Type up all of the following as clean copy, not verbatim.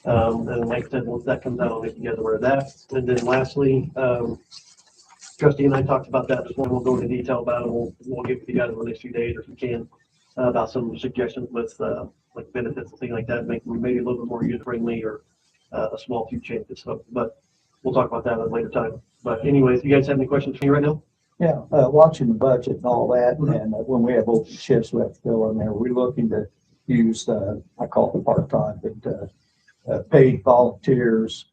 And like I said, once that comes out, I'll make you guys aware of that. And then lastly, Trustee and I talked about that this morning. We'll go into detail about it. We'll give you guys in the next few days if we can about some suggestions with like benefits and things like that, make them maybe a little bit more user friendly or a small few changes. So, but we'll talk about that at a later time. But anyways, you guys have any questions for me right now? Yeah, watching the budget and all that, and when we have open shifts, we have to fill in there. We're looking to use I call it part-time, but paid volunteers.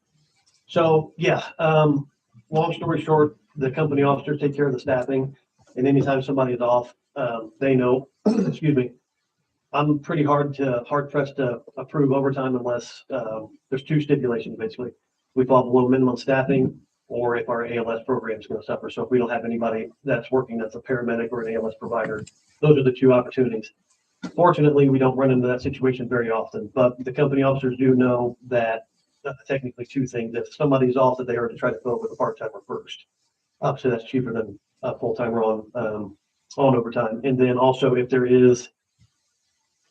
So yeah, long story short, the company officers take care of the staffing, and anytime somebody is off, they know. Excuse me. I'm pretty hard pressed to approve overtime unless there's two stipulations basically. We fall below minimum staffing, or if our ALS program is going to suffer. So if we don't have anybody that's working that's a paramedic or an ALS provider, those are the two opportunities. Fortunately, we don't run into that situation very often, but the company officers do know that technically two things. If somebody's off, that they are to try to fill it with a part-timer first. Obviously, that's cheaper than a full-timer on overtime. And then also, if there is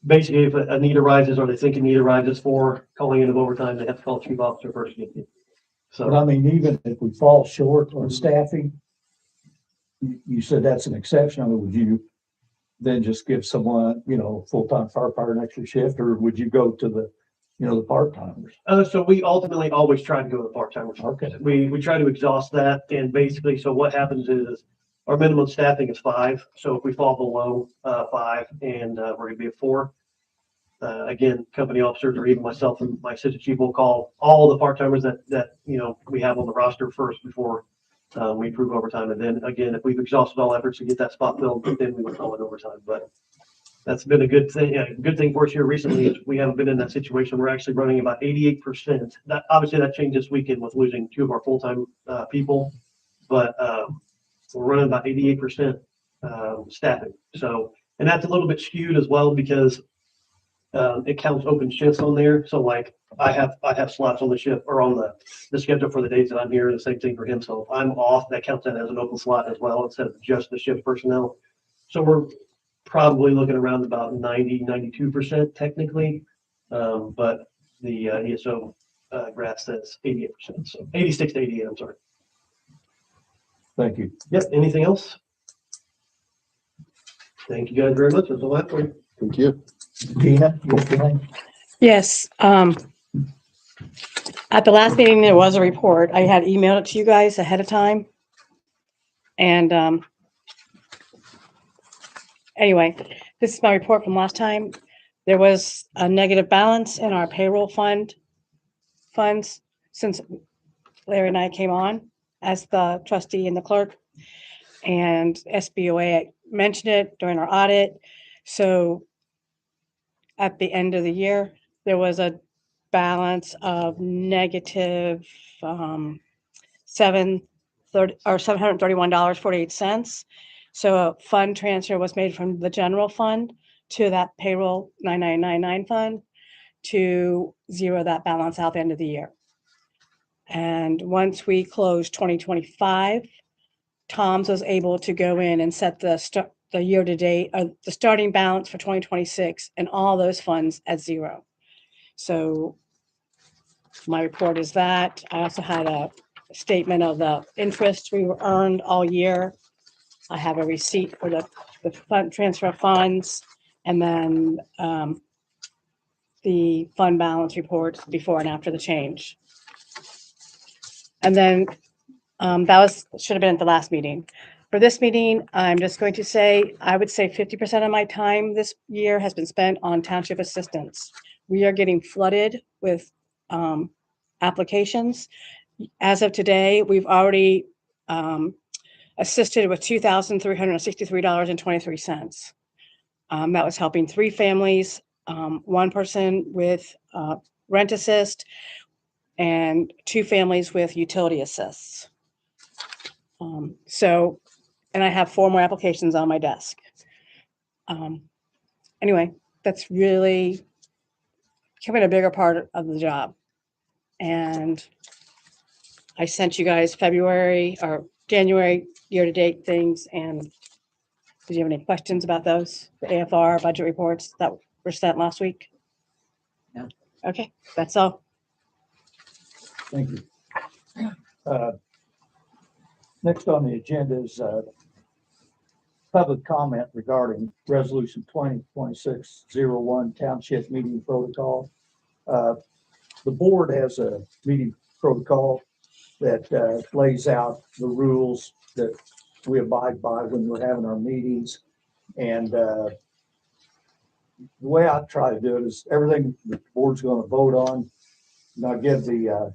basically if a need arises or they think a need arises for calling in of overtime, they have to call the chief officer first. So But I mean, even if we fall short on staffing, you said that's an exception. I mean, would you then just give someone, full-time firefighter an extra shift, or would you go to the part-timers? So we ultimately always try to go to the part-timers. Okay. We try to exhaust that, and basically, so what happens is our minimum staffing is 5. So if we fall below 5 and we're going to be at 4, again, company officers or even myself and my assistant chief will call all the part-timers that we have on the roster first before we approve overtime. And then again, if we've exhausted all efforts to get that spot filled, then we would call it overtime. But that's been a good thing. Yeah, good thing for us here recently is we haven't been in that situation. We're actually running about 88%. That obviously that changed this weekend with losing 2 of our full-time people, but we're running about 88% staffing. So, and that's a little bit skewed as well because it counts open shifts on there. So like I have slots on the shift or on the schedule for the days that I'm here. The same thing for him. So if I'm off, that counts that as an open slot as well instead of just the shift personnel. So we're probably looking around about 92% technically. But the ESO graph says 88%. So 86 to 88, I'm sorry. Thank you. Yep. Anything else? Thank you guys very much. That's all I have for you. Thank you. Dina, you have anything? Yes. At the last meeting, there was a report. I had emailed it to you guys ahead of time. And anyway, this is my report from last time. There was a negative balance in our payroll funds since Larry and I came on as the trustee and the clerk. And SBOA mentioned it during our audit. So at the end of the year, there was a balance of negative $731.48. So a fund transfer was made from the general fund to that payroll 9999 fund to zero that balance out the end of the year. And once we closed 2025, Tom's was able to go in and set the year to date, the starting balance for 2026 and all those funds at zero. So my report is that. I also had a statement of the interest we earned all year. I have a receipt for the fund transfer funds, and then the fund balance report before and after the change. And then that should have been at the last meeting. For this meeting, I'm just going to say, I would say 50% of my time this year has been spent on township assistance. We are getting flooded with applications. As of today, we've already assisted with $2,363.23. That was helping 3 families, 1 person with rent assist, and 2 families with utility assists. And I have 4 more applications on my desk. Anyway, that's really becoming a bigger part of the job. And I sent you guys February or January year-to-date things. And did you have any questions about those? The AFR budget reports that were sent last week? No. Okay, that's all. Thank you. Next on the agenda is public comment regarding Resolution 2026-01 Township Meeting Protocol. The board has a meeting protocol that lays out the rules that we abide by when we're having our meetings. And the way I try to do it is everything the board's going to vote on, and I'll give the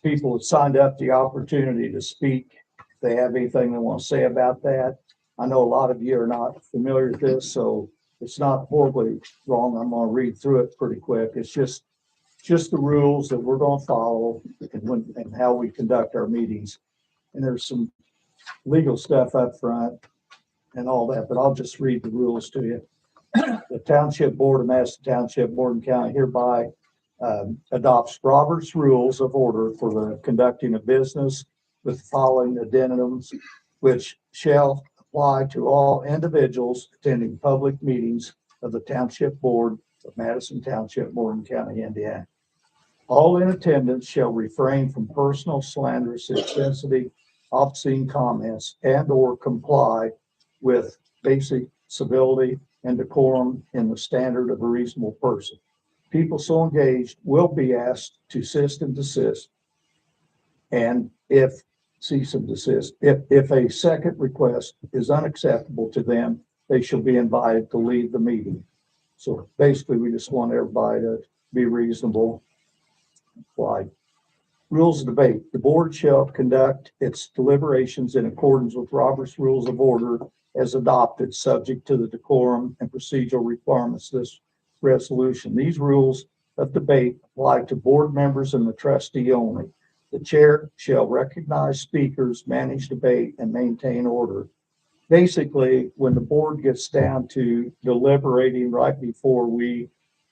people that signed up the opportunity to speak if they have anything they want to say about that. I know a lot of you are not familiar with this, so it's not horribly wrong. I'm going to read through it pretty quick. It's just the rules that we're going to follow and how we conduct our meetings. And there's some legal stuff up front and all that, but I'll just read the rules to you. The Township Board of Madison Township, Borden County hereby adopts Robert's Rules of Order for the conducting of business with the following addendums, which shall apply to all individuals attending public meetings of the Township Board of Madison Township, Borden County, Indiana. All in attendance shall refrain from personal, slanderous, insensitive, obscene comments and or comply with basic civility and decorum in the standard of a reasonable person. People so engaged will be asked to cease and desist. And if a second request is unacceptable to them, they shall be invited to leave the meeting. So basically, we just want everybody to be reasonable. Like rules of debate, the board shall conduct its deliberations in accordance with Robert's Rules of Order as adopted, subject to the decorum and procedural requirements of this resolution. These rules of debate apply to board members and the trustee only. The chair shall recognize speakers, manage debate, and maintain order. Basically, when the board gets down to deliberating right before we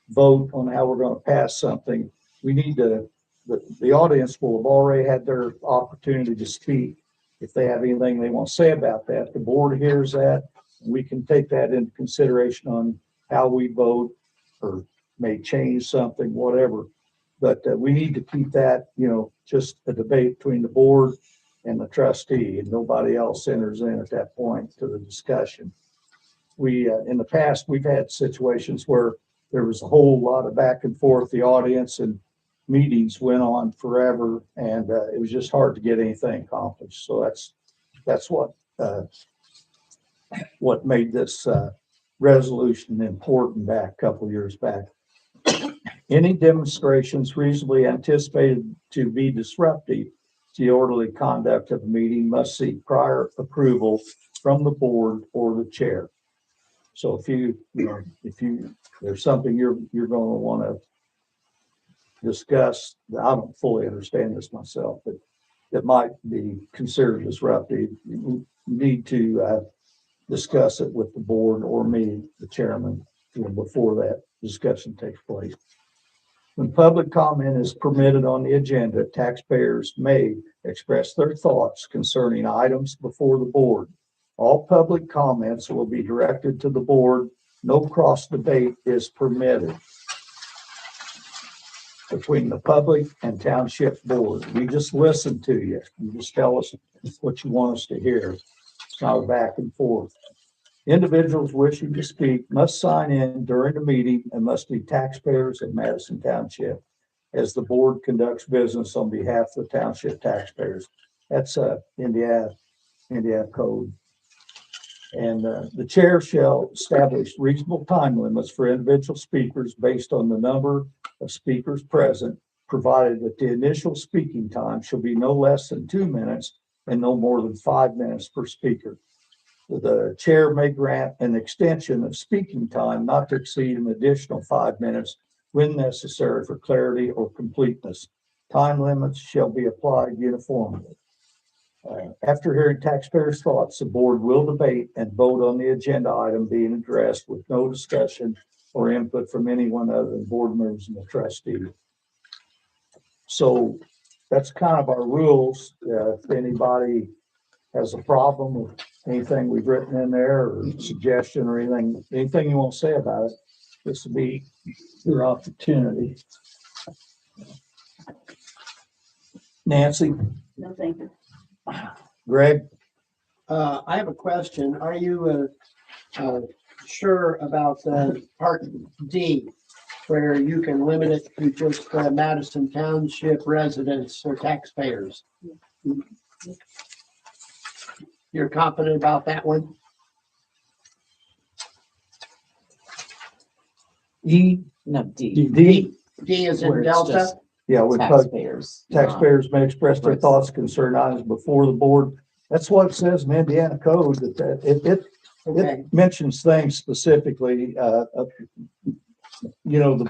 vote on how we're going to pass something, we need to, the audience will have already had their opportunity to speak. If they have anything they want to say about that, the board hears that, and we can take that into consideration on how we vote or may change something, whatever. But we need to keep that, just a debate between the board and the trustee, and nobody else enters in at that point to the discussion. We, in the past, we've had situations where there was a whole lot of back and forth, the audience, and meetings went on forever, and it was just hard to get anything accomplished. So that's what made this resolution important back a couple years back. Any demonstrations reasonably anticipated to be disruptive to the orderly conduct of a meeting must seek prior approval from the board or the chair. So if there's something you're going to want to discuss, I don't fully understand this myself, but that might be considered disruptive, you need to discuss it with the board or me, the chairman, before that discussion takes place. When public comment is permitted on the agenda, taxpayers may express their thoughts concerning items before the board. All public comments will be directed to the board. No cross debate is permitted between the public and township board. We just listen to you. You just tell us what you want us to hear. It's not a back and forth. Individuals wishing to speak must sign in during the meeting and must be taxpayers of Madison Township as the board conducts business on behalf of the township taxpayers. That's Indiana code. And the chair shall establish reasonable time limits for individual speakers based on the number of speakers present, provided that the initial speaking time shall be no less than 2 minutes and no more than 5 minutes per speaker. The chair may grant an extension of speaking time not to exceed an additional 5 minutes when necessary for clarity or completeness. Time limits shall be applied uniformly. After hearing taxpayers' thoughts, the board will debate and vote on the agenda item being addressed with no discussion or input from anyone other than board members and the trustee. So that's kind of our rules. If anybody has a problem with anything we've written in there or suggestion or anything you want to say about it, this will be your opportunity. Nancy, No, thank you. Greg, I have a question. Are you sure about Part D, where you can limit it to just Madison Township residents or taxpayers? You're confident about that one? E, No, D. D, D is Where in it's Delta? just yeah, with taxpayers. taxpayers may express their thoughts, concern items before the board. That's what it says in Indiana code, that Okay, it mentions things specifically, the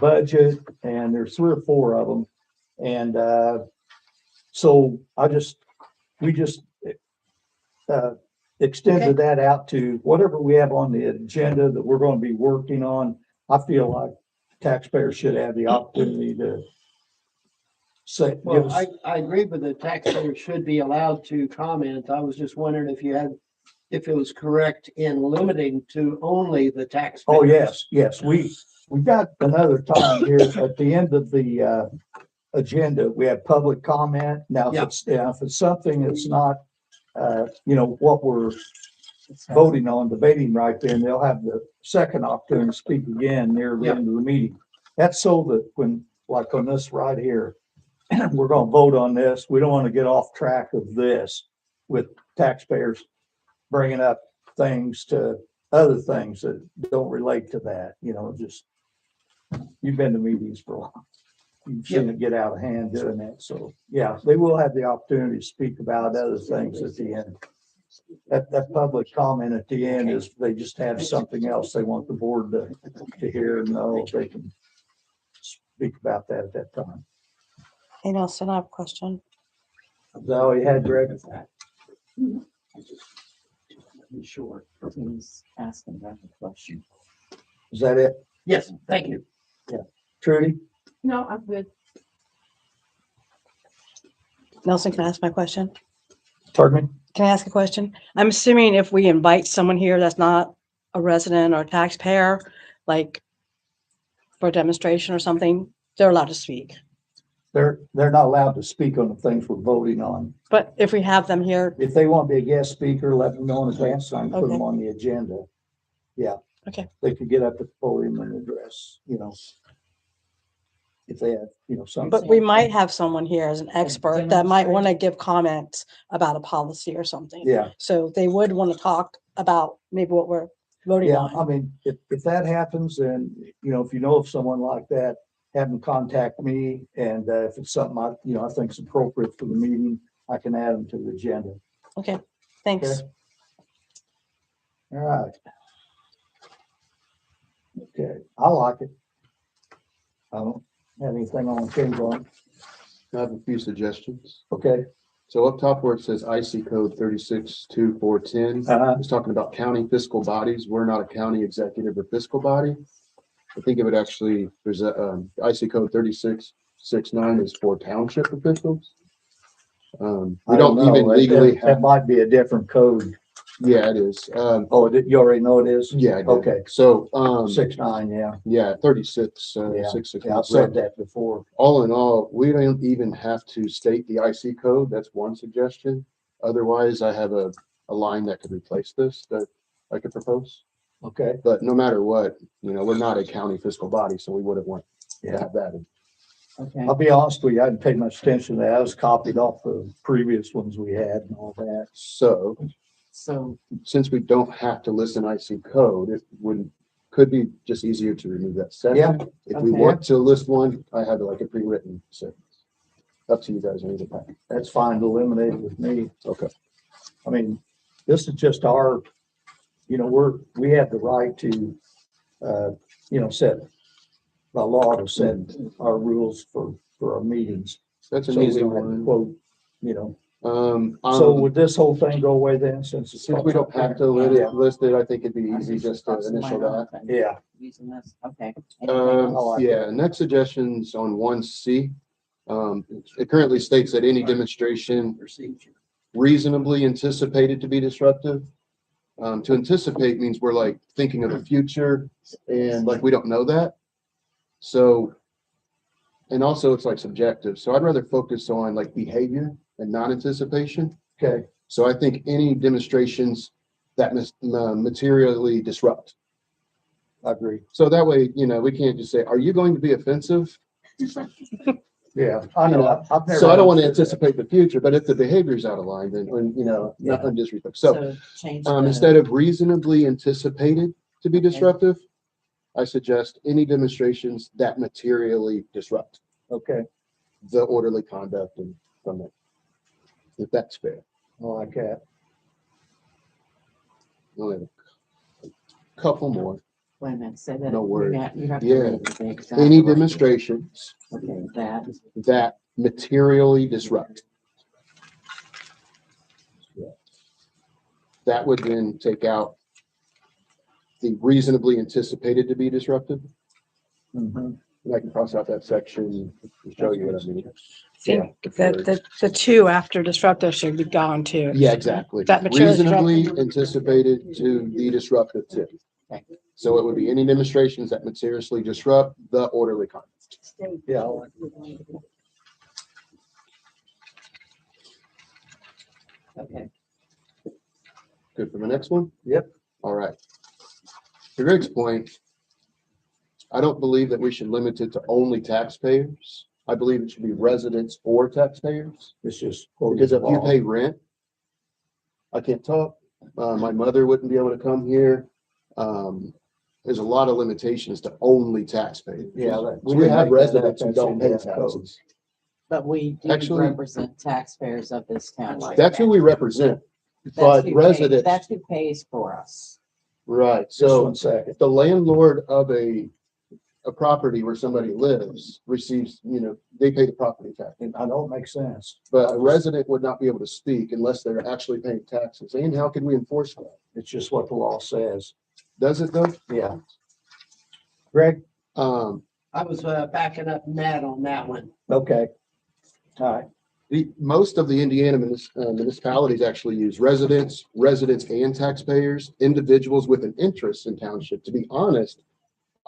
budget, and there's 3 or 4 of them. And, so we just extended that out to whatever we have on the agenda that we're going to be working on. I feel like taxpayers should have the opportunity to say, give well, us, I agree with the taxpayers should be allowed to comment. I was just wondering if it was correct in limiting to only the taxpayers. oh, yes, we got another time here at the end of the, agenda, we have public comment. Now, Yeah. if it's something that's not, what we're voting on, debating right then, they'll have the second opportunity to speak again near the Yeah. end of the meeting. That's so that when, like on this right here, we're gonna vote on this, we don't want to get off track of this with taxpayers bringing up things to other things that don't relate to that, just, you've been to meetings for a while. You've seen it get out of hand doing that. So, yeah, they will have the opportunity to speak about other things at the end. That public comment at the end is they just have something else they want the board to hear and know. They can speak about that at that time. Hey, Nelson, I have a question. Is that all you had, Greg? Sure. He's asking that question. Is that it? Yes, thank you. Trudy? No, I'm good. Nelson, can I ask my question? Pardon me? Can I ask a question? I'm assuming if we invite someone here that's not a resident or taxpayer, like for a demonstration or something, they're allowed to speak. They're not allowed to speak on the things we're voting on. But if we have them here, If they want to be a guest speaker, let them know in advance, so I can put them Okay. on the agenda. Yeah. Okay. They could get up at the podium and address, if they have, something. but we might have someone here as an expert that might want to give comments about a policy or something. Yeah, So they would want to talk about maybe what we're voting yeah. I on. mean, if that happens, then, if you know of someone like that, have them contact me. And if it's something I think is appropriate for the meeting, I can add them to the agenda. Okay, thanks. Okay. All right. Okay, I like it. I don't have anything on change on it. I have a few suggestions. Okay. So up top where it says IC code 362410, it's talking about county fiscal bodies. We're not a county executive or fiscal body. I think it would actually, there's a, IC code 3669 is for township officials. We I don't know. even legally That have, might be a different code. yeah, it is. Oh, you already know it is? Yeah, I did. Okay. So, 6-9, yeah. yeah, 36, Yeah. 669. Yeah, I've said that before. All in all, we don't even have to state the IC code. That's one suggestion. Otherwise, I have a line that could replace this that I could propose. Okay. But no matter what, we're not a county fiscal body, so we wouldn't want to Yeah. have that in. Okay. I'll be honest with you, I didn't pay much attention to that. I was copied off the previous ones we had and all that. So So, since we don't have to list an IC code, it could be just easier to remove that Yeah. section. If we Okay. want to list one, I have like a pre-written sentence. Up to you guys on either path. That's fine to eliminate it with me. Okay. I mean, this is just our, we have the right to, set by law to set our rules for our meetings. That's an So we easy don't have to one. quote, So So would this whole thing go away then, since it's? since we don't have to list it, I think it'd be easy just to initial that. Yeah, using this, okay. Anything else? Yeah, next suggestion's on 1C. It currently states that any demonstration reasonably anticipated to be disruptive. To anticipate means we're like thinking of the future and like we don't know that. So and also it's like subjective. So I'd rather focus on like behavior and non-anticipation. Okay, So I think any demonstrations that materially disrupt. I agree. So that way, we can't just say, are you going to be offensive? Yeah, I know. I've never. So I don't want to understood anticipate the future, but if the behavior is out of line, then, not undisrespect. So change instead of reasonably anticipated to be Okay. disruptive, I suggest any demonstrations that materially disrupt that. Okay, the orderly conduct and from it. If that's fair. I like that. I only have a couple more. wait a minute, say that. No worries. You have to Yeah. read it, the exact Any word. demonstrations Okay, that, that materially disrupt. That would then take out the reasonably anticipated to be disruptive. Mhm. And I can cross out that section and show you what I mean. Think that the two after disruptive should be gone too. Yeah, exactly. That materially Reasonably disruptive. anticipated to be disruptive too. Okay. So it would be any demonstrations that materially disrupt the orderly conduct. Yeah, I like okay, Good for the next one? Yep. All right. To Greg's point, I don't believe that we should limit it to only taxpayers. I believe it should be residents or taxpayers. it's just. Because if you pay rent, I can't talk. My mother wouldn't be able to come here. There's a lot of limitations to only taxpayers. Yeah. So we have residents who don't pay taxes. but we do Actually- represent taxpayers of this town. That's who we represent. That's But who residents, That's who pays for us. right, Just so one second. if the landlord of a property where somebody lives receives, they pay the property tax. And I know it makes sense. But a resident would not be able to speak unless they're actually paying taxes. And how can we enforce that? It's just what the law says. Does it though? Yeah. Greg? I was backing up Matt on that one. Okay. All right. Most of the Indiana municipalities actually use residents and taxpayers, individuals with an interest in township. To be honest,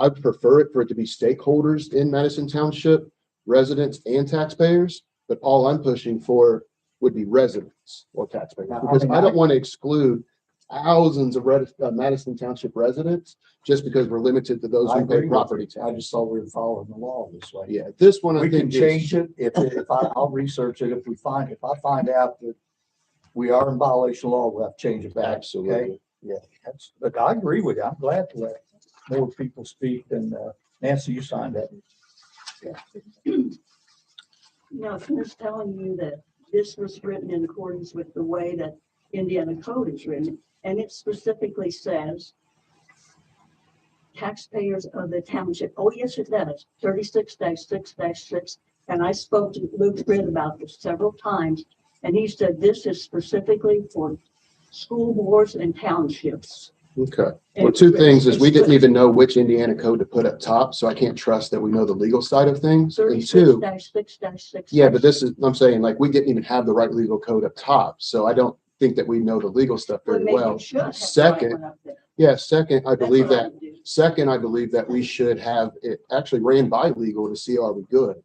I prefer it for it to be stakeholders in Madison Township, residents and taxpayers, but all I'm pushing for would be residents or taxpayers. Now, I Because mean, I don't want to exclude thousands of Madison Township residents just because we're limited to those I who agree pay with property you. I tax. just thought we were following the law this way. Yeah, this one I We can think is, change it I'll research it. If I find out that we are in violation of law, we'll have to change it back. Okay? absolutely. Yeah, look, I agree with you. I'm glad to let more people speak than, Nancy, you signed that. No, it's just telling you that this was written in accordance with the way that Indiana code is written, and it specifically says taxpayers of the township. Oh, yes, it does. 36-6-6. And I spoke to Luke Britt about this several times, and he said this is specifically for school boards and townships. Okay. And Well, two things is we didn't it's even know which Indiana code to put up top, so I can't trust that we know the legal side of things. And two, 36-6-6. yeah, but this is, I'm saying, like, we didn't even have the right legal code up top, so I don't think that we know the legal stuff very maybe you well. should have the right Second, one up there. yeah, second, I That's believe what I that, would do. second, I believe that we should have it actually ran by legal to see are we good.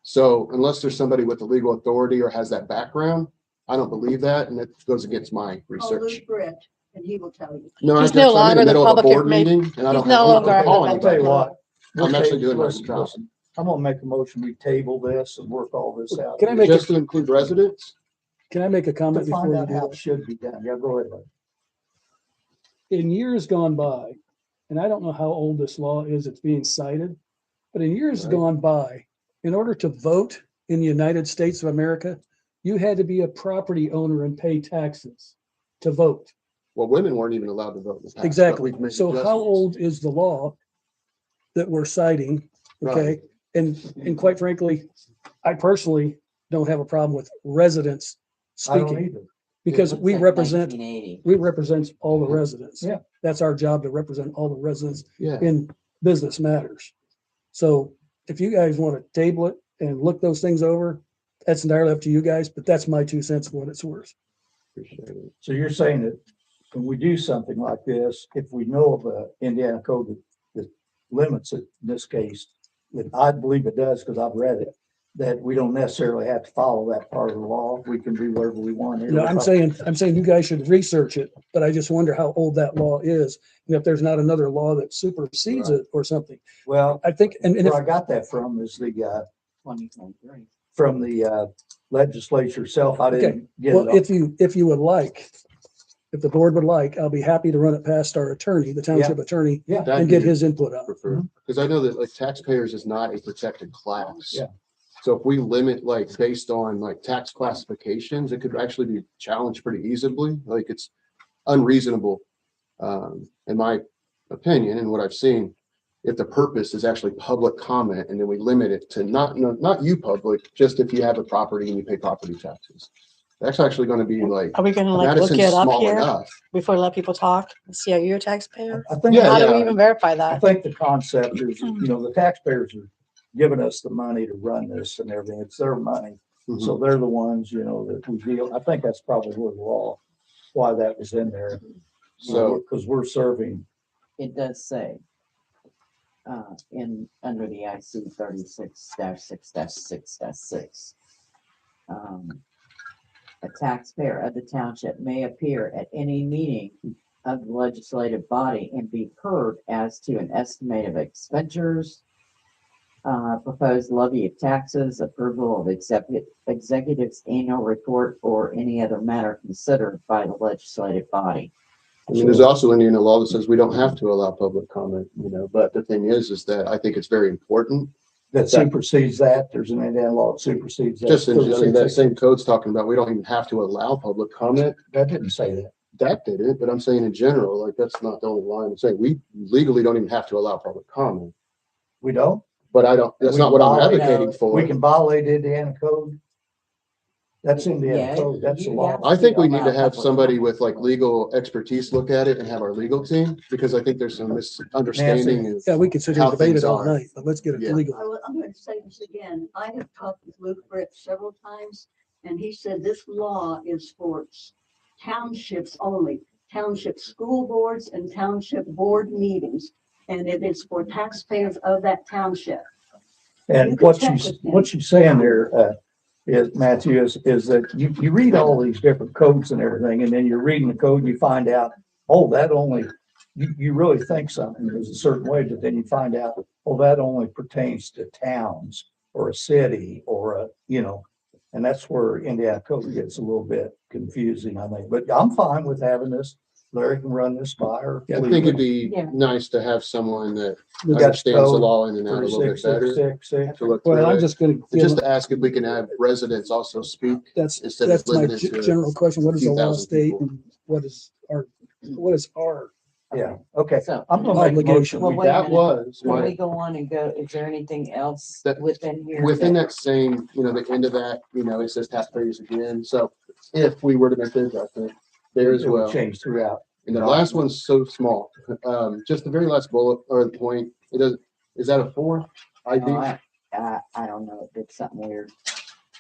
So unless there's somebody with the legal authority or has that background, I don't believe that, and it goes against my Call research. Luke Britt, and he will tell you. No, He's I'm no in longer the the middle of a public board admin- meeting, and I he's don't no have. longer I'm the calling I'll tell you anybody. what. I'm actually doing my Listen, job. listen. I'm gonna make a motion. We table this and work all this out. Can I make Just to include residents? Can I make a To comment before find you out do how that? it should be done. Yeah, go ahead. In years gone by, and I don't know how old this law is, it's being cited, but in years Right. gone by, in order to vote in the United States of America, you had to be a property owner and pay taxes to vote. Well, women weren't even allowed to vote in the past. but Exactly. we've made So how adjustments. old is the law that we're citing? Okay, and quite frankly, I personally don't have a problem with residents I don't speaking either. because It we said represent 1980. we represent all the residents. Yeah. That's our job, to represent all the residents Yeah, in business matters. So if you guys want to table it and look those things over, that's entirely up to you guys, but that's my 2 cents for what it's worth. appreciate it. So you're saying that when we do something like this, if we know of a Indiana code that limits it, in this case, I believe it does, because I've read it, that we don't necessarily have to follow that part of the law. We can do whatever we want here. No, I'm saying you guys should research it, but I just wonder how old that law is. And if there's not another law that supersedes Right. it or something. Well, I think, and if, where I got that from is the, 2023. from the legislature itself. I Okay, didn't get well, it. if you would like, if the board would like, I'll be happy to run it past our attorney, the township attorney, Yeah. and get his input on it. Prefer, because I know that like taxpayers is not a protected class. Yeah. So if we limit like based on like tax classifications, it could actually be challenged pretty easily. Like it's unreasonable, in my opinion and what I've seen. If the purpose is actually public comment and then we limit it to not you public, just if you have a property and you pay property taxes. That's actually going to be like, Are we gonna like look Madison's it up small here enough. before we let people talk? See, are you a taxpayer? I think, Yeah, How do we yeah. even verify I that? think the concept is, the taxpayers are giving us the money to run this and everything. It's their money. Mhm. So they're the ones, that we deal. I think that's probably where the law, why that was in there. So Because we're serving. It does say, under the IC 36-6-6-6. A taxpayer of the township may appear at any meeting of the legislative body and be heard as to an estimate of expenditures, proposed levy of taxes, approval of executive's annual report, or any other matter considered by the legislative body. I mean, there's also Indiana law that says we don't have to allow public comment, but the thing is that I think it's very important. That supersedes that. There's an Indiana law that supersedes that. Just in, that same code's talking about, we don't even have to allow public comment. That didn't say that. That did it, but I'm saying in general, like that's not the only line. I'm saying we legally don't even have to allow public comment, We don't? but that's We not what I'm violate- advocating for. We can violate Indiana code. That's Yeah, Indiana code. That's the you law. have I think we to need to allow have public somebody comment. with like legal expertise look at it and have our legal team, because I think there's some misunderstanding. of Yeah, we could sit here how and debate things it all are. night, but let's get it Yeah. legal. I'm going to say this again. I have talked with Luke Britt several times, and he said this law is for townships only, township school boards and township board meetings. And it is for taxpayers of that township. You And can what check she's, with him. what she's saying there, is Matthew, is that you read all these different codes and everything, and then you're reading the code and you find out, oh, that only, you really think something is a certain way, but then you find out, oh, that only pertains to towns or a city or and that's where Indiana code gets a little bit confusing, I think. But I'm fine with having this. Larry can run this by her. I think it'd be Yeah. nice to have someone that We got understands the code law in and out a little bit better 3666. to look Well, through I'm it. just gonna, Just to ask if we can have residents also speak that's instead of my limited to general question. What does the law 2,000 state people. and what is our Yeah, okay. So, I'm gonna make a Obligation. motion. Well, We- wait a That minute. was Can my, we go on and go, is there anything else That- within here? within that same, the end of that, it says taxpayers again. So if we were to make the adjustment there as It would well. change throughout. And the last one's so small. Just the very last bullet or the point, is that a 4? ID? No, I don't know, it's something weird.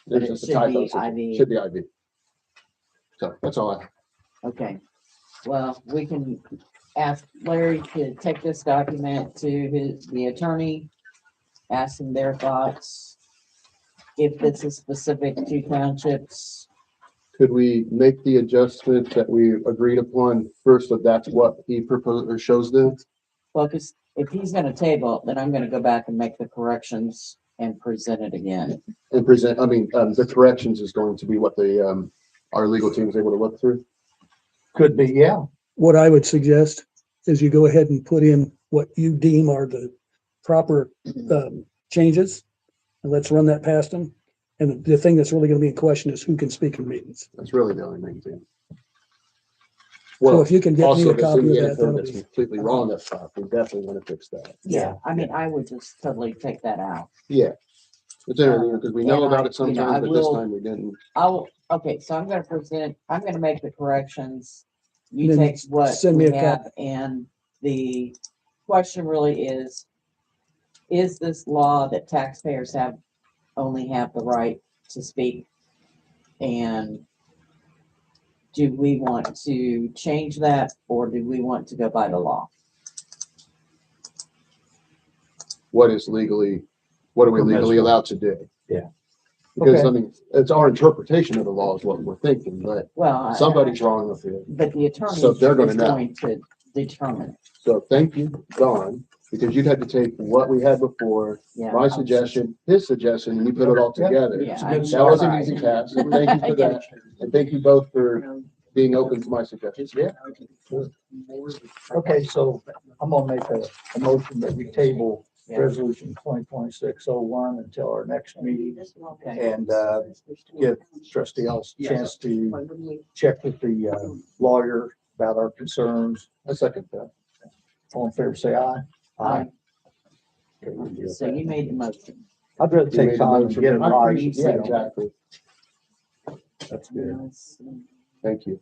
but There's it just a should typo. be IV. Should be IV. So that's all I have. Okay, well, we can ask Larry to take this document to the attorney, ask them their thoughts. If it's a specific to townships, Could we make the adjustment that we agreed upon first, if that's what he proposed or shows them? well, 'cause if he's gonna table it, then I'm gonna go back and make the corrections and present it again. And present, the corrections is going to be what our legal team is able to look through. Could be, yeah. what I would suggest is you go ahead and put in what you deem are the proper changes. And let's run that past them. And the thing that's really gonna be in question is who can speak in meetings. That's really the only main thing. So Well, if you can get me also, a this copy of Indiana that, code that'll that's be, completely wrong up top, we definitely want to fix that. Yeah, I mean, I would just totally take that out. Yeah. It's interesting because we know And about I- it sometimes, I but this will- time we didn't. Okay, so I'm gonna make the corrections. You Then take what send me we a have, and the question really is this law that taxpayers only have the right to speak? And do we want to change that, or do we want to go by the law? What is legally what are we legally allowed to do? Yeah. Because, Okay. I mean, it's our interpretation of the law is what we're thinking, but Well, somebody's wrong with it. but the attorney So they're gonna is know. going to determine. So thank you, Don, because you'd had to take what we had before, Yeah. my suggestion, his suggestion, and you put it all Yeah. together. Yeah. a good That was an Right. easy task. So thank you for that. And thank you both for being open to my suggestions. Yeah. Okay, so I'm gonna make a motion that we table Yeah. resolution 2026-01 until our next meeting. Okay. And, give trustee Ellis a chance to check with the lawyer about our concerns. I second that. All in favor, say aye. Aye. Okay, we'll do So that. you made the motion. I'd rather You take made a time and motion. get it I right. appreciate Yeah, it. Exactly. that's good. Yes. Thank you.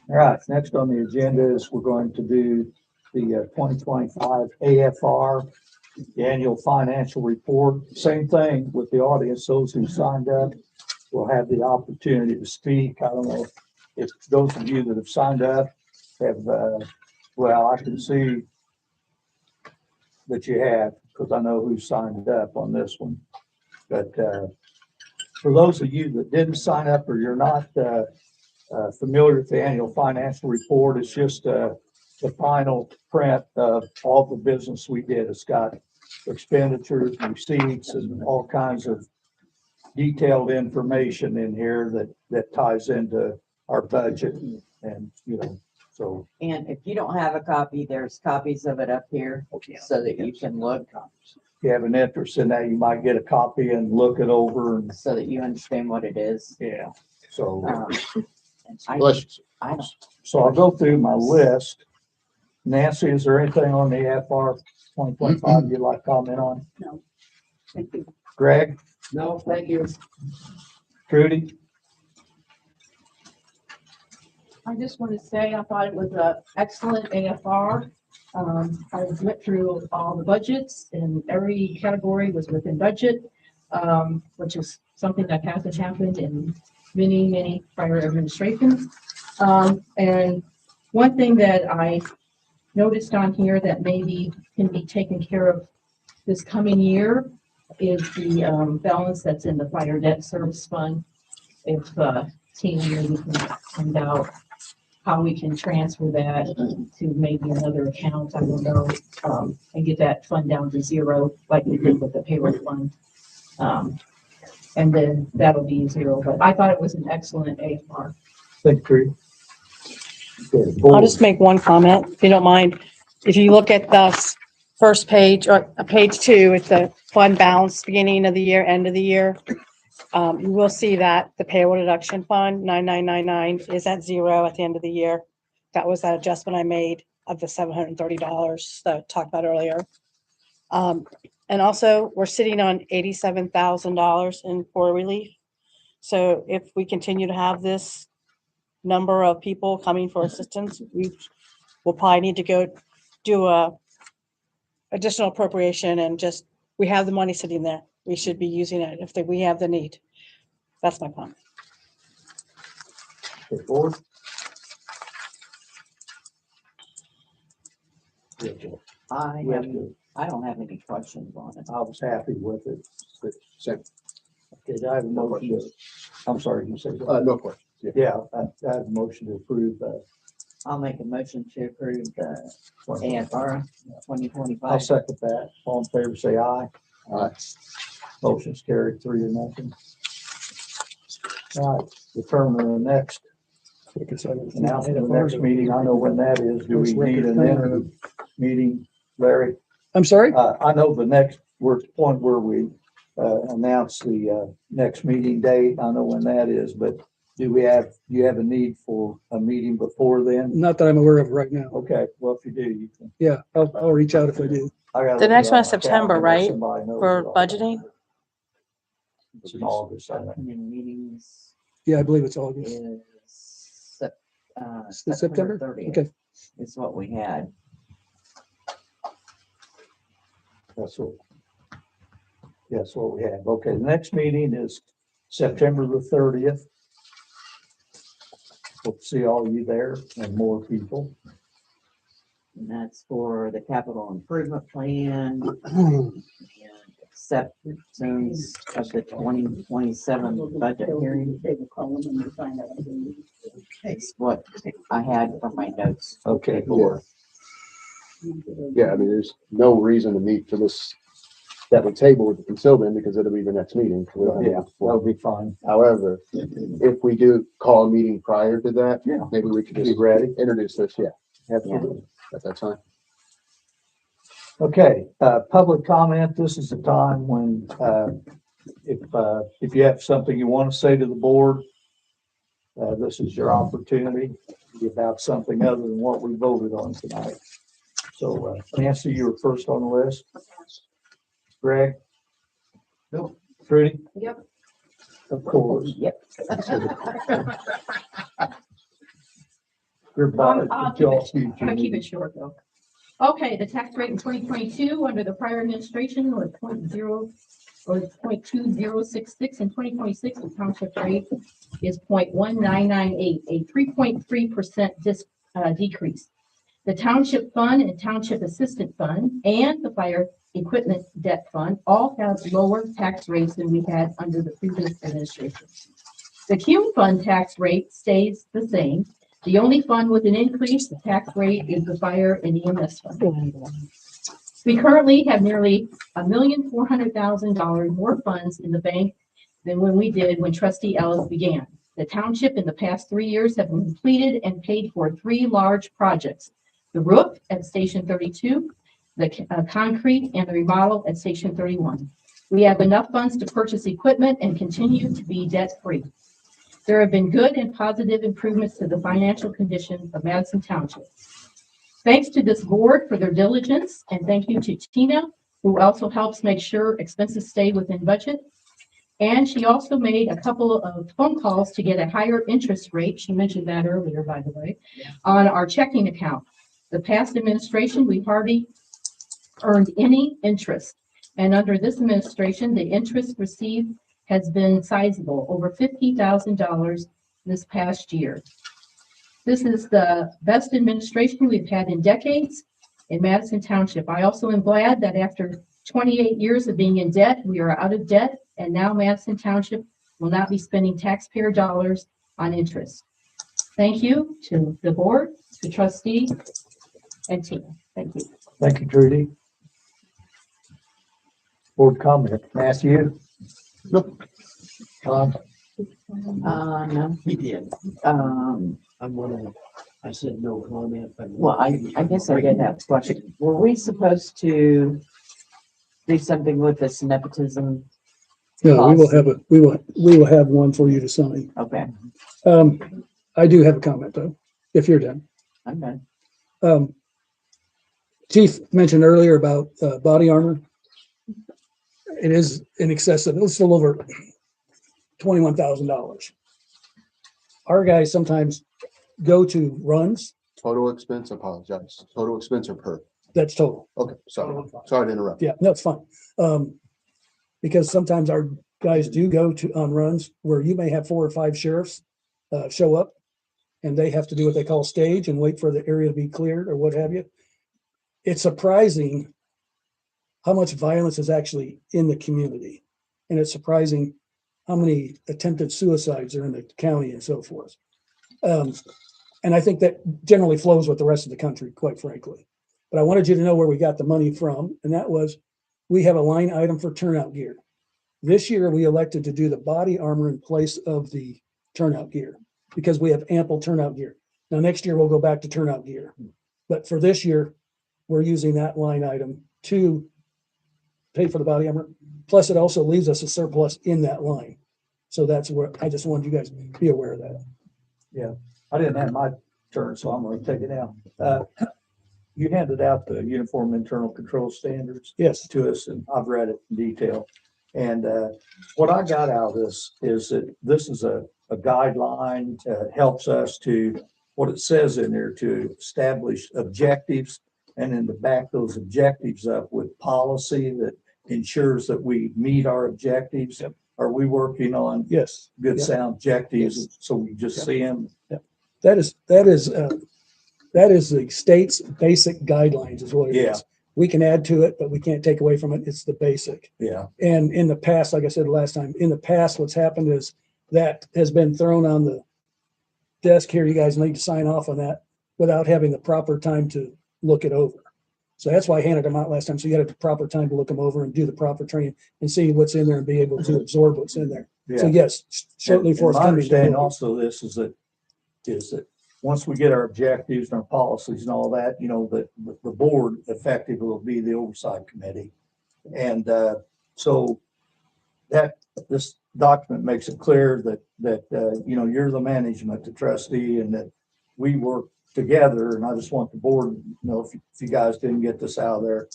All right, next on the agenda is we're going to do the 2025 AFR, the annual financial report. Same thing with the audience, those who signed up will have the opportunity to speak. I don't know if those of you that have signed up have, well, I can see that you have, because I know who signed up on this one. But for those of you that didn't sign up or you're not familiar with the annual financial report, it's just the final print of all the business we did. It's got expenditures, receipts, and all kinds of detailed information in here that ties into our budget. And, you know, so. And if you don't have a copy, there's copies of it up here so that you can look, If you have an interest in that, you might get a copy and look it over and, so that you understand what it is. yeah. So, I Bless you. don't, so I'll go through my list. Nancy, is there anything on the FR 2025 you'd like to comment on? No. Thank you. Greg, No, thank you. Trudy? I just want to say, I thought it was a excellent AFR. I went through all the budgets and every category was within budget, which is something that hasn't happened in many prior administrations. And one thing that I noticed on here that maybe can be taken care of this coming year is the balance that's in the fire debt service fund. If Tina maybe can find out how we can transfer that to maybe another account, I don't know, and get that fund down to zero like we did with the payroll fund. And then that'll be zero, but I thought it was an excellent AFR. Thank you, Trudy. I'll just make one comment, if you don't mind. If you look at the first page or page 2, it's the fund balance, beginning of the year, end of the year. You will see that the payroll deduction fund 9999 is at zero at the end of the year. That was that adjustment I made of the $730 that I talked about earlier. And also we're sitting on $87,000 in poor relief. So if we continue to have this number of people coming for assistance, we will probably need to go do a additional appropriation and just, we have the money sitting there. We should be using it if we have the need. That's my comment. Okay, board? I don't have any questions on it. I was happy with it. Same. Okay, I have a motion. I'm sorry, you said. No question. Yeah. Yeah, I have a motion to approve, I'll make a motion to approve the AFR I'll 2025. second that. All in favor, say aye. Aye. Motion's carried 3-0. All right, determine the next announcement of the next meeting. I know when that is. Do we need an interim meeting, Larry? I'm sorry? I know the next, we're at the point where we announce the next meeting date. I know when that is, but do you have a need for a meeting before then? Not that I'm aware of right now. Okay, well, if you do, you can. Yeah, I'll reach out if I do. The next one is September, right? For budgeting? It's in August, I think. Upcoming meetings Yeah, I believe it's August. is It's the September? 30th Okay. is what we had. That's what we have. Okay, the next meeting is September the 30th. Hope to see all of you there and more people. And that's for the capital improvement plan and acceptance of the 2027 budget hearing. They will call them and find out. It's what I had from my notes. Okay, Before. Yeah, I mean, there's no reason to meet for this, that we table with until then, because it'll be the next meeting. We don't have yeah, it before. that'll be fine. However, if we do call a meeting prior to that, Yeah. maybe we could Be just ready. introduce this, absolutely, at that time. Okay, public comment. This is the time when, if you have something you want to say to the board, this is your opportunity about something other than what we voted on tonight. So, Nancy, you were first on the list. Greg? No. Trudy? Yep. Of course. Yep. Your body, I'll keep it short though. Okay, the tax rate in 2022 under the prior administration was 0.2066. In 2026, the township rate is 0.1998, a 3.3% decrease. The township fund and township assistant fund and the fire equipment debt fund all have lower tax rates than we had under the previous administration. The Q fund tax rate stays the same. The only fund with an increase, the tax rate, is the fire and EMS fund. We currently have nearly $1,400,000 more funds in the bank than when we did when Trustee Ellis began. The township in the past 3 years have completed and paid for 3 large projects: the roof at Station 32, the concrete, and the remodel at Station 31. We have enough funds to purchase equipment and continue to be debt-free. There have been good and positive improvements to the financial condition of Madison Township. Thanks to this board for their diligence, and thank you to Tina, who also helps make sure expenses stay within budget. And she also made a couple of phone calls to get a higher interest rate. She mentioned that earlier, by the way, on our checking account. The past administration, we hardly earned any interest. And under this administration, the interest received has been sizable, over $50,000 this past year. This is the best administration we've had in decades in Madison Township. I also am glad that after 28 years of being in debt, we are out of debt, and now Madison Township will not be spending taxpayer dollars on interest. Thank you to the board, the trustee, and Tina. Thank you. Thank you, Trudy. Board comment. Matthew? Nope. Tom? No. He did. Um, I said no comment, but. well, I guess I did have a question. Were we supposed to do something with this nepotism? No, we will have one for you to sign. Okay, I do have a comment though, if you're done. I'm done. Chief mentioned earlier about body armor. It is in excess of, it's a little over $21,000. Our guys sometimes go to runs. Total expense, apologize. Total expense or per? That's total. Okay, sorry to interrupt. Yeah, that's fine. Because sometimes our guys do go on runs where you may have 4 or 5 sheriffs show up and they have to do what they call stage and wait for the area to be cleared or what have you. It's surprising how much violence is actually in the community. And it's surprising how many attempted suicides are in the county and so forth. And I think that generally flows with the rest of the country, quite frankly. But I wanted you to know where we got the money from, and that was, we have a line item for turnout gear. This year, we elected to do the body armor in place of the turnout gear because we have ample turnout gear. Now, next year, we'll go back to turnout gear. But for this year, we're using that line item to pay for the body armor. Plus, it also leaves us a surplus in that line. So that's where I just wanted you guys to be aware of that. Yeah, I didn't have my turn, so I'm going to take it now. You handed out the Uniform Internal Control Standards. Yes. To us, and I've read it in detail. And what I got out of this is that this is a guideline, helps us to, what it says in there, to establish objectives and then to back those objectives up with policy that ensures that we meet our objectives. Yep. Are we working on Yes. good Yep. sound objectives? Yes. So we just Yep. see them. That is that is the state's basic guidelines is what it Yeah. is. We can add to it, but we can't take away from it. It's the basic. Yeah. And in the past, like I said last time, in the past, what's happened is that has been thrown on the desk here. You guys need to sign off on that without having the proper time to look it over. So that's why I handed them out last time. So you had the proper time to look them over and do the proper training and see what's in there and be able to absorb what's in there. So Yeah. yes, certainly And my forthcoming. understanding also this is that once we get our objectives and our policies and all that, you know, that the board effectively will be the oversight committee. And so that this document makes it clear that you know, you're the management, the trustee, and that we work together. And I just want the board, you know, if you guys didn't get this out of there,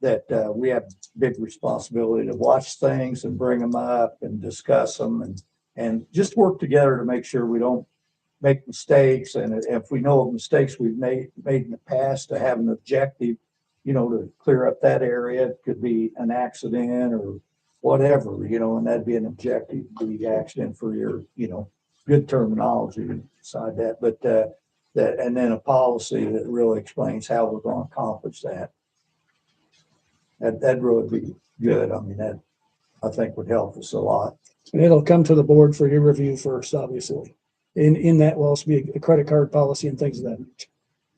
that we have big responsibility to watch things and bring them up and discuss them and just work together to make sure we don't make mistakes. And if we know of mistakes we've made in the past, to have an objective, you know, to clear up that area. It could be an accident or whatever, you know, and that'd be an objective, the accident for your, you know, good terminology beside that. But that, and then a policy that really explains how we're going to accomplish that. That'd really be good. I mean, that I think would help us a lot. And it'll come to the board for your review first, obviously. In that will also be a credit card policy and things of that nature.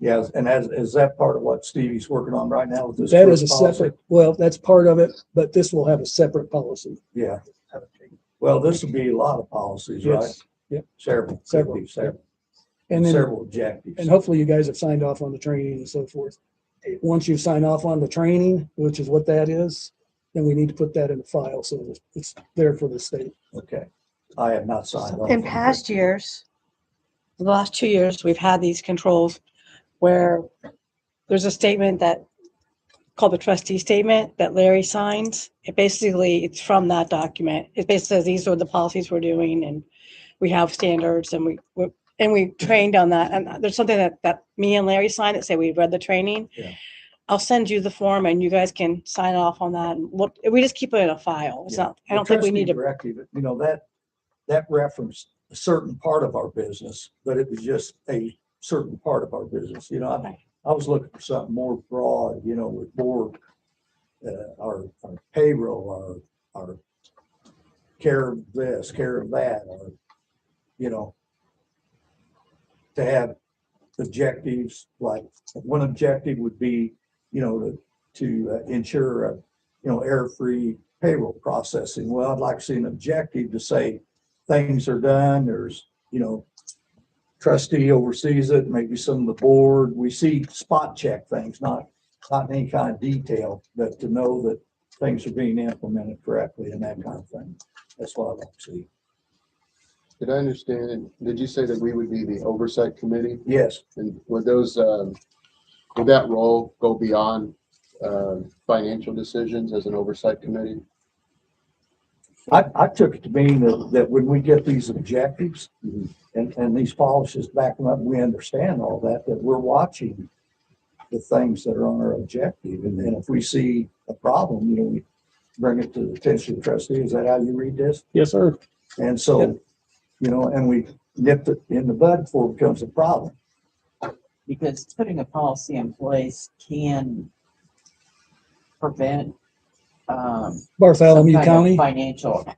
Yeah, and is that part of what Stevie's working on right now with this? That is a first policy? separate, well, that's part of it, but this will have a separate policy. Yeah. Well, this would be a lot of policies, right? Yes. Yep. Several. Several. And then, Several objectives. and hopefully you guys have signed off on the training and so forth. Once you've signed off on the training, which is what that is, then we need to put that in the file so that it's there for the state. Okay. I have not signed off. In on past years, the last 2 years, we've had these controls where there's a statement that called the trustee statement that Larry signs. It basically, it's from that document. It basically says these are the policies we're doing and we have standards and we trained on that. And there's something that me and Larry signed that say we've read the training. Yeah. I'll send you the form and you guys can sign off on that. And we just keep it in a file. It's Yeah. not, I don't think we need to. Directive, you know, that referenced a certain part of our business, but it was just a certain part of our business. You know, I was looking for something more broad, you know, with more, our payroll, our care of this, care of that, or, you know, to have objectives, like one objective would be, you know, to ensure a, you know, error-free payroll processing. Well, I'd like to see an objective to say things are done. There's, you know, trustee oversees it, maybe some of the board. We see spot check things, not any kind of detail, but to know that things are being implemented correctly and that kind of thing. That's what I'd like to see. Did I understand, did you say that we would be the oversight committee? Yes. And would those, would that role go beyond financial decisions as an oversight committee? I took it to mean that when we get these objectives and these policies back them up, we understand all that we're watching the things that are on our objective. And then if we see a problem, you know, we bring it to the attention of the trustee. Is that how you read this? Yes, sir. And so, Yep. you know, and we nipped it in the bud before it becomes a problem. Because putting a policy in place can prevent some Bartholomew kind of County, financial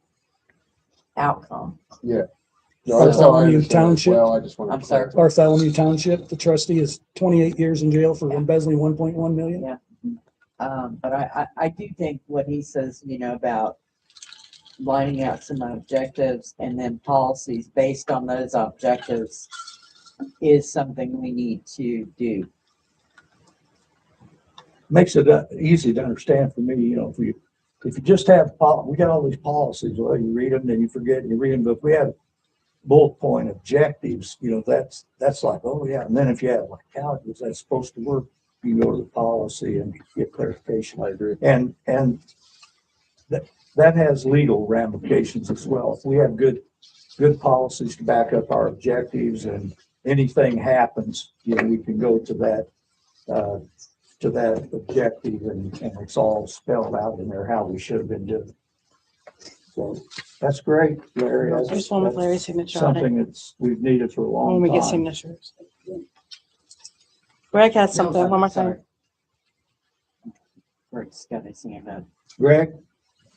outcome. Yeah. No, that's how I Bartholomew understand it as Township. well. I just wanted I'm to sorry. clarify. Bartholomew Township, the trustee is 28 years in jail for embezzling 1.1 million. Yeah. But I do think what he says, you know, about lining out some objectives and then policies based on those objectives is something we need to do. Makes it easy to understand for me, you know, if you just have, we got all these policies, well, you read them, then you forget, and you read them, but if we have bullet point objectives, you know, that's like, oh yeah, and then if you have like, how is that supposed to work? You go to the policy and get clarification. I agree. And that has legal ramifications as well. If we have good policies to back up our objectives and anything happens, you know, we can go to that objective and it's all spelled out in there how we should have been doing. So that's great, Larry. There's one with Larry's signature on it Something we've needed for a long when we get time. signatures. Greg had something, one more Sorry. time. Greg's got his hand up. Greg,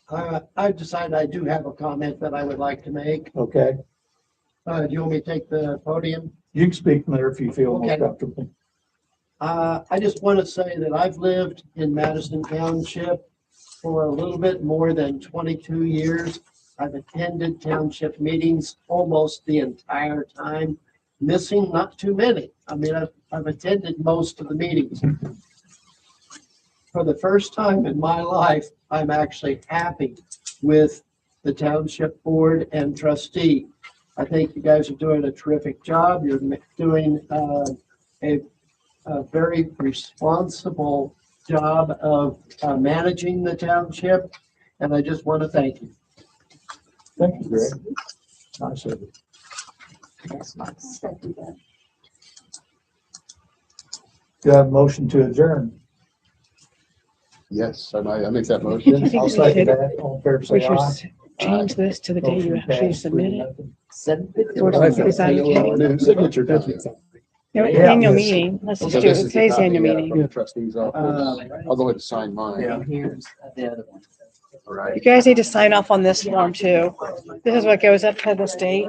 I've decided I do have a comment that I would like to make. okay, Do you want me to take the podium? you can speak from there if you feel more Okay. comfortable. I just want to say that I've lived in Madison Township for a little bit more than 22 years. I've attended township meetings almost the entire time, missing not too many. I mean, I've attended most of the meetings. For the first time in my life, I'm actually happy with the township board and trustee. I think you guys are doing a terrific job. You're doing a very responsible job of managing the township, and I just want to thank you. Thank you, Greg. Nice of you. Do I have a motion to adjourn? Yes, I make that motion. I'll second that. All in favor, We say should aye. change this to the day you Motion actually passed, submit it. 3-0. 7:50. Is that okay? New signature down there. Your Yeah. annual meeting, let's just So do this it, is the today's copy annual we have meeting. from the trustees office. I'll go ahead and sign mine. Yeah. And here's the other one. All right. You guys need to sign off on this form too. This is what goes up to the state,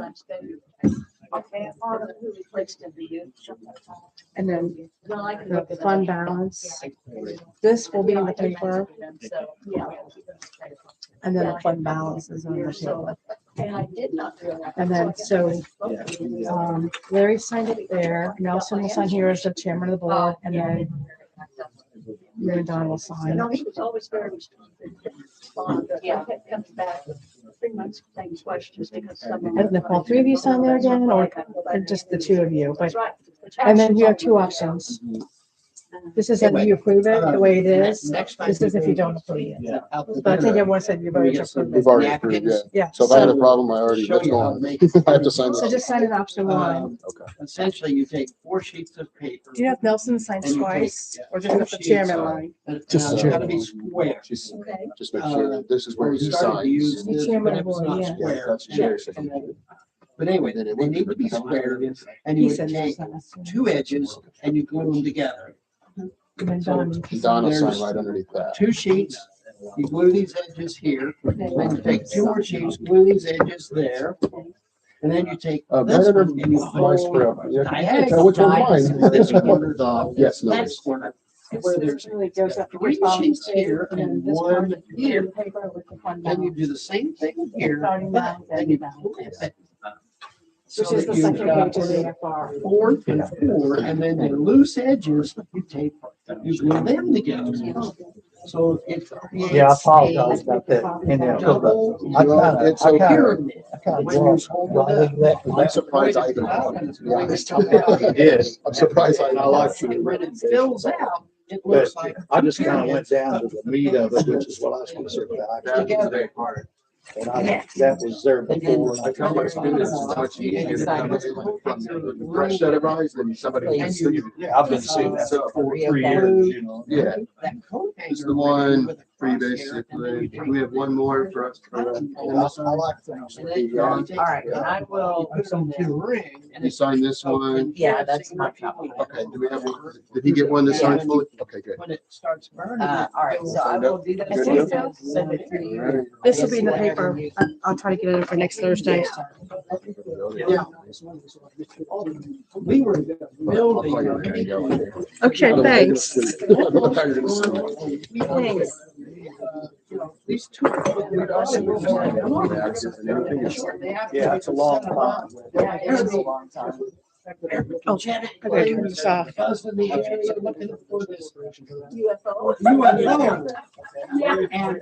and then the fund balance. This will be in the paper, and then the fund balance is on the paper. And I did not realize. And then, so, Larry signed it there, Nelson will sign here as the chairman of the board, and then you and Don will sign. No, he was always very responsive. Yeah, it comes back 3 months, same questions because some. I don't know if all three of you sign there again, or just the two of you, but, That's right. and then you have two options. This is if you approve it the way it is, Next time this is if you don't approve it. But I think everyone said you've already approved We've it. already approved, yeah. Yeah, So if I had a so, problem, I already, that's gone. I have to sign so this. just sign it option one. Okay. Essentially, you take 4 sheets of paper. Do you have Nelson sign And you take twice, or just with the chairman line? Just the It's gotta be square. Just, Okay. just make sure this is where We he started to use signs. this, Chairman but of it's board, not yeah. Yeah, square. that's chair. But anyway, they need to be square, and He you would said take that's. 2 edges and you glue them together. And then Don. And Don will sign right underneath that. 2 sheets, you glue these edges here, then you take 2 more sheets, glue these edges there. And then you take this Right under one and you my fold square. Yeah, I can't diagonal tell which one's mine. this corner, Yes, no. this corner, where there's Really goes up to 3 your sheets here and then and this 1 part here. paper with the fund Then you balance. do the same thing here, Starting but line, then you ending flip it. Which So is that the you've second got page of the FR. 4 and 4, and then the loose edges, you tape, you glue them together. So it creates. Yeah, I apologize about that. And then, Double. I kinda, It's I okay. kinda, Pyramid. I kinda When you glossed hold right it up. over that. 'cause I'm that's- surprised I even caught it, to be honest. You did. I'm surprised I like And when it. it fills out, it But looks like. I just kinda went down to the meat of it, which is what I was concerned about. Together. And that was there before. and I How much good is it? How much easier to come in from a fresh set of eyes than somebody who's seen. Yeah, I've been seeing that for 3 years, you know. Yeah, That coat hanger this is the one with a for you crosshair, and then you basically. take We have one more for us. I like things. And then you take- All right, and I will, Put it on the ring. and You sign this one. yeah, that's my copy. Okay, do we have, did he get one to sign fully? Okay, good. When it starts burning. All right, so I will do that. I think so. Send it to you. This will be in the paper. I'll try to get it in for next Thursday. Yeah. We were building. Okay, thanks. Thanks. These two. Yeah, it's a long time. Yeah, it's a long time. Oh, I gotta turn this off. Because of the area looking for this UFO. UFO. And